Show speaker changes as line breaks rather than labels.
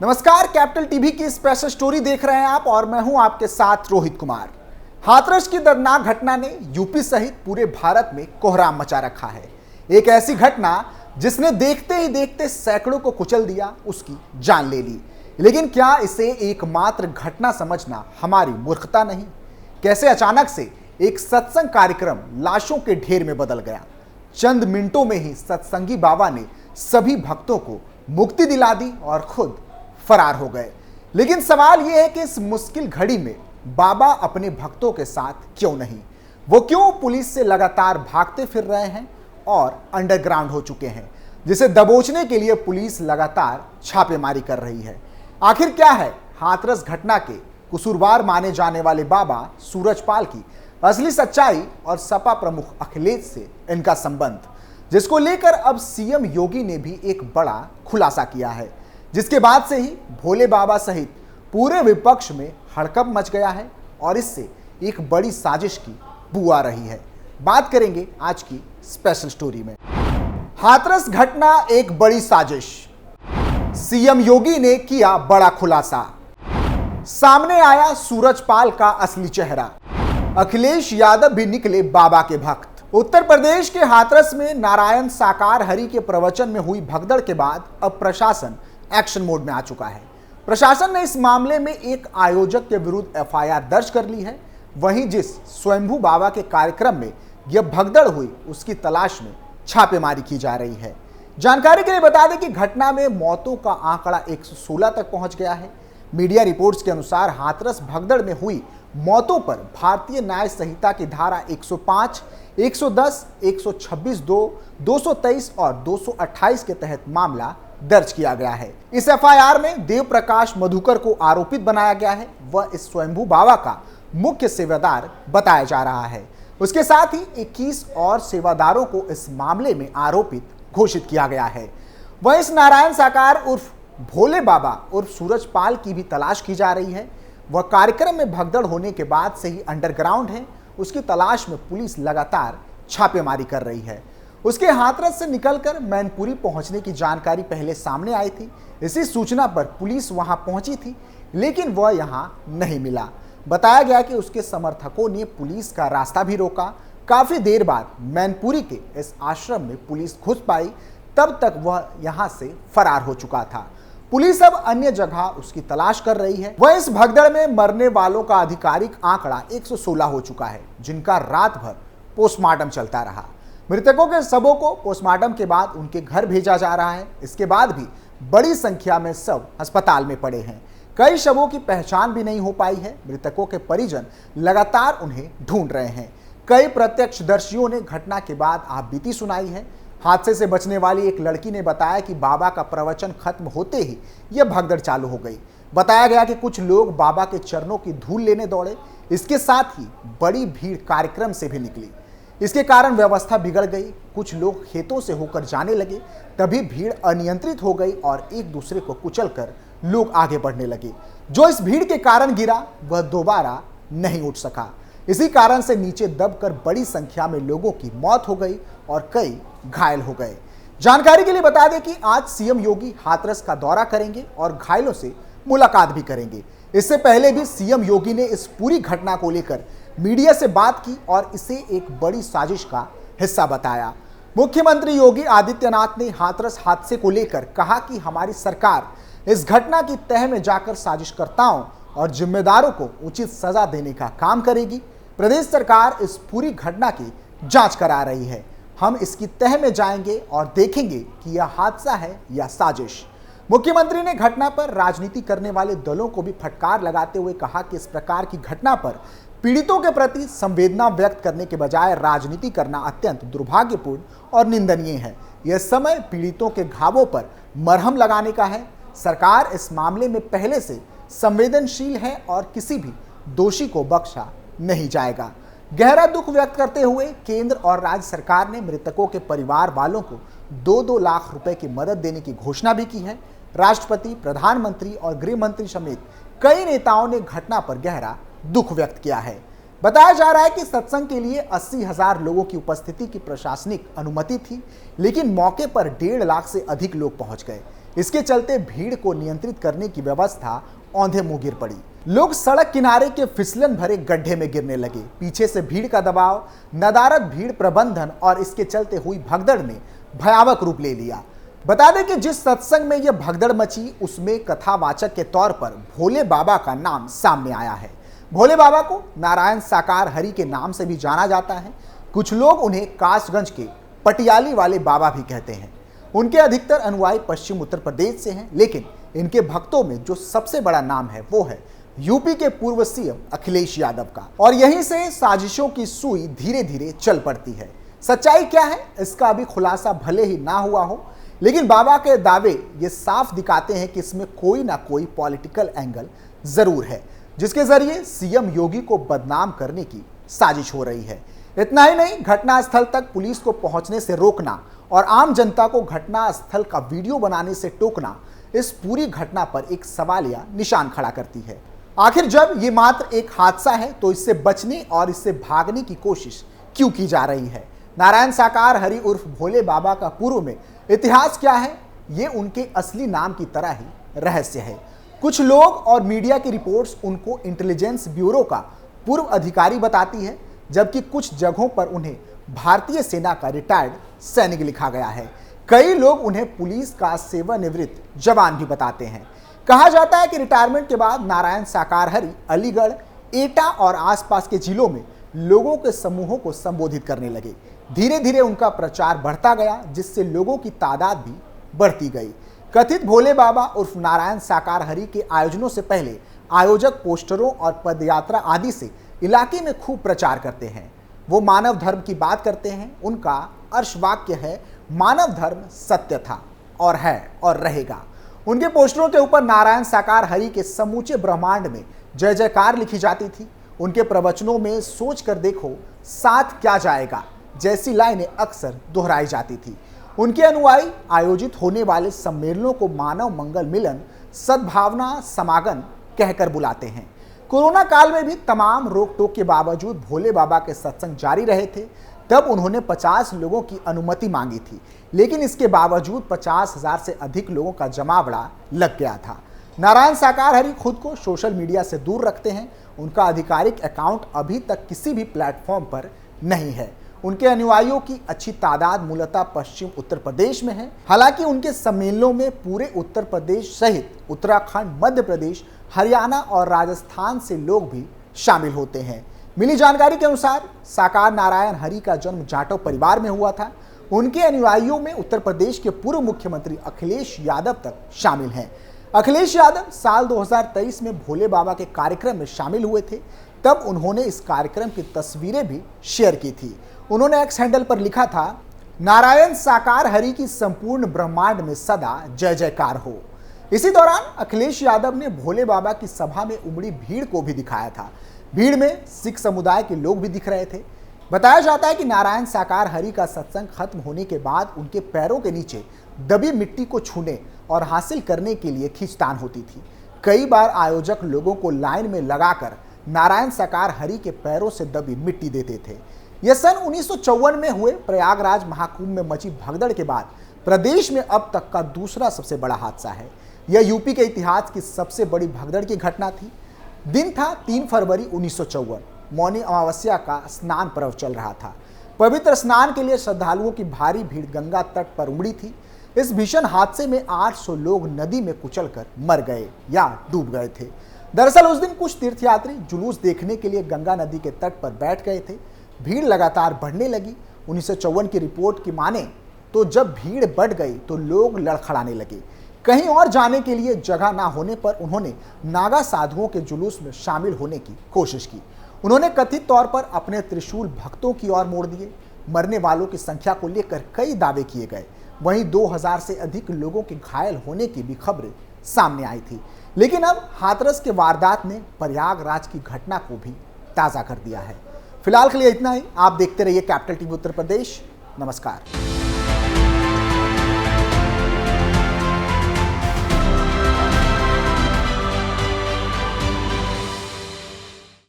नमस्कार, capital TV की special story देख रहे हैं आप और मैं हूं आपके साथ रोहित कुमार। हाथरस की दर्दनाक घटना ने यूपी सहित पूरे भारत में कोहराम मचा रखा है। एक ऐसी घटना जिसने देखते ही देखते सैकड़ों को कुचल दिया, उसकी जान ले ली। लेकिन क्या इसे एकमात्र घटना समझना हमारी मूर्खता नहीं? कैसे अचानक से एक सत्संग कार्यक्रम लाशों के ढेर में बदल गया। चंद मिनटों में ही सत्संगी बाबा ने सभी भक्तों को मुक्ति दिला दी और खुद फरार हो गए। लेकिन सवाल यह है कि इस मुश्किल घड़ी में बाबा अपने भक्तों के साथ क्यों नहीं? वो क्यों पुलिस से लगातार भागते फिर रहे हैं और अंडरग्राउंड हो चुके हैं, जिसे दबोचने के लिए पुलिस लगातार छापेमारी कर रही है? आखिर क्या है हाथरस घटना के कसूरवार माने जाने वाले बाबा सूरजपाल की असली सच्चाई और सपा प्रमुख अखिलेश से इनका संबंध, जिसको लेकर अब सीएम योगी ने भी एक बड़ा खुलासा किया है, जिसके बाद से ही भोले बाबा सहित पूरे विपक्ष में हड़कंप मच गया है और इससे एक बड़ी साजिश की बू आ रही है। बात करेंगे आज की स्पेशल स्टोरी में। हाथरस घटना एक बड़ी साजिश, सीएम योगी ने किया बड़ा खुलासा, सामने आया सूरजपाल का असली चेहरा, अखिलेश यादव भी निकले बाबा के भक्त। उत्तर प्रदेश के हाथरस में नारायण साकार हरि के प्रवचन में हुई भगदड़ के बाद अब प्रशासन एक्शन मोड में आ चुका है। प्रशासन ने इस मामले में एक आयोजक के विरुद्ध एफआईआर दर्ज कर ली है। वहीं जिस स्वयंभू बाबा के कार्यक्रम में यह भगदड़ हुई, उसकी तलाश में छापेमारी की जा रही है। जानकारी के लिए बता दें कि घटना में मौतों का आंकड़ा 116 तक पहुंच गया है। मीडिया रिपोर्ट्स के अनुसार हाथरस भगदड़ में हुई मौतों पर भारतीय न्याय संहिता की धारा 105, 110, 126(2), 223 और 228 के तहत मामला दर्ज किया गया है। इस एफआईआर में देव प्रकाश मधुकर को आरोपित बनाया गया है। वह इस स्वयंभू बाबा का मुख्य सेवादार बताया जा रहा है। उसके साथ ही 21 और सेवादारों को इस मामले में आरोपित घोषित किया गया है। वह इस नारायण साकार उर्फ भोले बाबा उर्फ सूरजपाल की भी तलाश की जा रही है। वह कार्यक्रम में भगदड़ होने के बाद से ही अंडरग्राउंड है। उसकी तलाश में पुलिस लगातार छापेमारी कर रही है। उसके हाथरस से निकलकर मैनपुरी पहुंचने की जानकारी पहले सामने आई थी। इसी सूचना पर पुलिस वहां पहुंची थी, लेकिन वह यहां नहीं मिला। बताया गया कि उसके समर्थकों ने पुलिस का रास्ता भी रोका। काफी देर बाद मैनपुरी के इस आश्रम में पुलिस घुस पाई, तब तक वह यहां से फरार हो चुका था। पुलिस अब अन्य जगह उसकी तलाश कर रही है। वह इस भगदड़ में मरने वालों का आधिकारिक आंकड़ा 116 हो चुका है, जिनका रात भर पोस्टमार्टम चलता रहा। मृतकों के शवों को पोस्टमार्टम के बाद उनके घर भेजा जा रहा है। इसके बाद भी बड़ी संख्या में शव अस्पताल में पड़े हैं। कई शवों की पहचान भी नहीं हो पाई है। मृतकों के परिजन लगातार उन्हें ढूंढ रहे हैं। कई प्रत्यक्षदर्शियों ने घटना के बाद आपबीती सुनाई है। हादसे से बचने वाली एक लड़की ने बताया कि बाबा का प्रवचन खत्म होते ही यह भगदड़ चालू हो गई। बताया गया कि कुछ लोग बाबा के चरणों की धूल लेने दौड़े। इसके साथ ही बड़ी भीड़ कार्यक्रम से भी निकली। इसके कारण व्यवस्था बिगड़ गई। कुछ लोग खेतों से होकर जाने लगे। तभी भीड़ अनियंत्रित हो गई और एक दूसरे को कुचलकर लोग आगे बढ़ने लगे। जो इस भीड़ के कारण गिरा, वह दोबारा नहीं उठ सका। इसी कारण से नीचे दबकर बड़ी संख्या में लोगों की मौत हो गई और कई घायल हो गए। जानकारी के लिए बता दें कि आज सीएम योगी हाथरस का दौरा करेंगे और घायलों से मुलाकात भी करेंगे। इससे पहले भी सीएम योगी ने इस पूरी घटना को लेकर मीडिया से बात की और इसे एक बड़ी साजिश का हिस्सा बताया। मुख्यमंत्री योगी आदित्यनाथ ने हाथरस हादसे को लेकर कहा कि हमारी सरकार इस घटना की तह में जाकर साजिशकर्ताओं और जिम्मेदारों को उचित सजा देने का काम करेगी। प्रदेश सरकार इस पूरी घटना की जांच करा रही है। हम इसकी तह में जाएंगे और देखेंगे कि यह हादसा है या साजिश। मुख्यमंत्री ने घटना पर राजनीति करने वाले दलों को भी फटकार लगाते हुए कहा कि इस प्रकार की घटना पर पीड़ितों के प्रति संवेदना व्यक्त करने के बजाय राजनीति करना अत्यंत दुर्भाग्यपूर्ण और निंदनीय है। यह समय पीड़ितों के घावों पर मरहम लगाने का है। सरकार इस मामले में पहले से संवेदनशील है और किसी भी दोषी को बख्शा नहीं जाएगा। गहरा दुख व्यक्त करते हुए केंद्र और राज्य सरकार ने मृतकों के परिवार वालों को 2-2 लाख रुपए की मदद देने की घोषणा भी की है। राष्ट्रपति, प्रधानमंत्री और गृह मंत्री समेत कई नेताओं ने घटना पर गहरा दुख व्यक्त किया है। बताया जा रहा है कि सत्संग के लिए 80,000 लोगों की उपस्थिति की प्रशासनिक अनुमति थी, लेकिन मौके पर 1.5 लाख से अधिक लोग पहुंच गए। इसके चलते भीड़ को नियंत्रित करने की व्यवस्था औंधे मुंह गिर पड़ी। लोग सड़क किनारे के फिसलन भरे गड्ढे में गिरने लगे। पीछे से भीड़ का दबाव, नदारद भीड़ प्रबंधन और इसके चलते हुई भगदड़ ने भयावह रूप ले लिया। बता दें कि जिस सत्संग में यह भगदड़ मची उसमें कथावाचक के तौर पर भोले बाबा का नाम सामने आया है। भोले बाबा को नारायण साकार हरि के नाम से भी जाना जाता है। कुछ लोग उन्हें कासगंज के पटियाली वाले बाबा भी कहते हैं। उनके अधिकतर अनुयायी पश्चिम उत्तर प्रदेश से हैं, लेकिन इनके भक्तों में जो सबसे बड़ा नाम है वो है यूपी के पूर्व सीएम अखिलेश यादव का। और यहीं से साजिशों की सुई धीरे धीरे चल पड़ती है। सच्चाई क्या है इसका अभी खुलासा भले ही ना हुआ हो, लेकिन बाबा के दावे ये साफ दिखाते हैं कि इसमें कोई ना कोई पॉलिटिकल एंगल जरूर है, जिसके जरिए सीएम योगी को बदनाम करने की साजिश हो रही है। इतना ही नहीं, घटनास्थल तक पुलिस को पहुंचने से रोकना और आम जनता को घटनास्थल का वीडियो बनाने से टोकना इस पूरी घटना पर एक सवालिया निशान खड़ा करती है। आखिर जब ये मात्र एक हादसा है तो इससे बचने और इससे भागने की कोशिश क्यों की जा रही है? नारायण साकार हरि उर्फ भोले बाबा का पूर्व में इतिहास क्या है, ये उनके असली नाम की तरह ही रहस्य है। कुछ लोग और मीडिया की रिपोर्ट्स उनको इंटेलिजेंस ब्यूरो का पूर्व अधिकारी बताती है, जबकि कुछ जगहों पर उन्हें भारतीय सेना का रिटायर्ड सैनिक लिखा गया है। कई लोग उन्हें पुलिस का सेवानिवृत्त जवान भी बताते हैं। कहा जाता है कि रिटायरमेंट के बाद नारायण साकार हरि अलीगढ़, एटा और आसपास के जिलों में लोगों के समूहों को संबोधित करने लगे। धीरे धीरे उनका प्रचार बढ़ता गया, जिससे लोगों की तादाद भी बढ़ती गई। कथित भोले बाबा उर्फ नारायण साकार हरि के आयोजनों से पहले आयोजक पोस्टरों और पदयात्रा आदि से इलाके में खूब प्रचार करते हैं। वो मानव धर्म की बात करते हैं। उनका अर्श वाक्य है, मानव धर्म सत्य था और है और रहेगा। उनके पोस्टरों के ऊपर नारायण साकार हरि के समूचे ब्रह्मांड में जय जयकार लिखी जाती थी। उनके प्रवचनों में सोच कर देखो साथ क्या जाएगा जैसी लाइनें अक्सर दोहराई जाती थी। उनके अनुयायी आयोजित होने वाले सम्मेलनों को मानव मंगल मिलन, सद्भावना समागम कहकर बुलाते हैं। कोरोना काल में भी तमाम रोक टोक के बावजूद भोले बाबा के सत्संग जारी रहे थे। तब उन्होंने 50 लोगों की अनुमति मांगी थी, लेकिन इसके बावजूद 50,000 से अधिक लोगों का जमावड़ा लग गया था। नारायण साकार हरि खुद को सोशल मीडिया से दूर रखते हैं। उनका आधिकारिक अकाउंट अभी तक किसी भी प्लेटफॉर्म पर नहीं है। उनके अनुयायियों की अच्छी तादाद मूलतः पश्चिम उत्तर प्रदेश में है। हालांकि उनके सम्मेलनों में पूरे उत्तर प्रदेश सहित उत्तराखंड, मध्य प्रदेश, हरियाणा और राजस्थान से लोग भी शामिल होते हैं। मिली जानकारी के अनुसार साकार नारायण हरि का जन्म जाटव परिवार में हुआ था। उनके अनुयायियों में उत्तर प्रदेश के पूर्व मुख्यमंत्री अखिलेश यादव तक शामिल हैं। अखिलेश यादव साल 2023 में भोले बाबा के कार्यक्रम में शामिल हुए थे। तब उन्होंने इस कार्यक्रम की तस्वीरें भी शेयर की थी। उन्होंने एक्स हैंडल पर लिखा था, नारायण साकार हरि की संपूर्ण ब्रह्मांड में सदा जय जयकार हो। इसी दौरान अखिलेश यादव ने भोले बाबा की सभा में उमड़ी भीड़ को भी दिखाया था। भीड़ में सिख समुदाय के लोग भी दिख रहे थे। बताया जाता है कि नारायण साकार हरि का सत्संग खत्म होने के बाद उनके पैरों के नीचे दबी मिट्टी को छूने और हासिल करने के लिए खींचतान होती थी। कई बार आयोजक लोगों को लाइन में लगाकर नारायण साकार हरि के पैरों से दबी मिट्टी देते थे। यह सन 1954 में हुए प्रयागराज महाकुंभ में मची भगदड़ के बाद प्रदेश में अब तक का दूसरा सबसे बड़ा हादसा है। यह यूपी के इतिहास की सबसे बड़ी भगदड़ की घटना थी। दिन था 3 फरवरी 1954। मौनी अमावस्या का स्नान पर्व चल रहा था। पवित्र स्नान के लिए श्रद्धालुओं की भारी भीड़ गंगा तट पर उमड़ी थी। इस भीषण हादसे में 800 लोग नदी में कुचलकर मर गए या डूब गए थे। दरअसल उस दिन कुछ तीर्थयात्री जुलूस देखने के लिए गंगा नदी के तट पर बैठ गए थे। भीड़ लगातार बढ़ने लगी। 1954 की रिपोर्ट की माने तो जब भीड़ बढ़ गई तो लोग लड़खड़ाने लगे। कहीं और जाने के लिए जगह ना होने पर उन्होंने नागा साधुओं के जुलूस में शामिल होने की कोशिश की। उन्होंने कथित तौर पर अपने त्रिशूल भक्तों की ओर मोड़ दिए। मरने वालों की संख्या को लेकर कई दावे किए गए। वहीं 2000 से अधिक लोगों के घायल होने की भी खबरें सामने आई थी। लेकिन अब हाथरस के वारदात ने प्रयागराज की घटना को भी ताज़ा कर दिया है। फिलहाल के लिए इतना ही। आप देखते रहिए कैपिटल टीवी उत्तर प्रदेश। नमस्कार।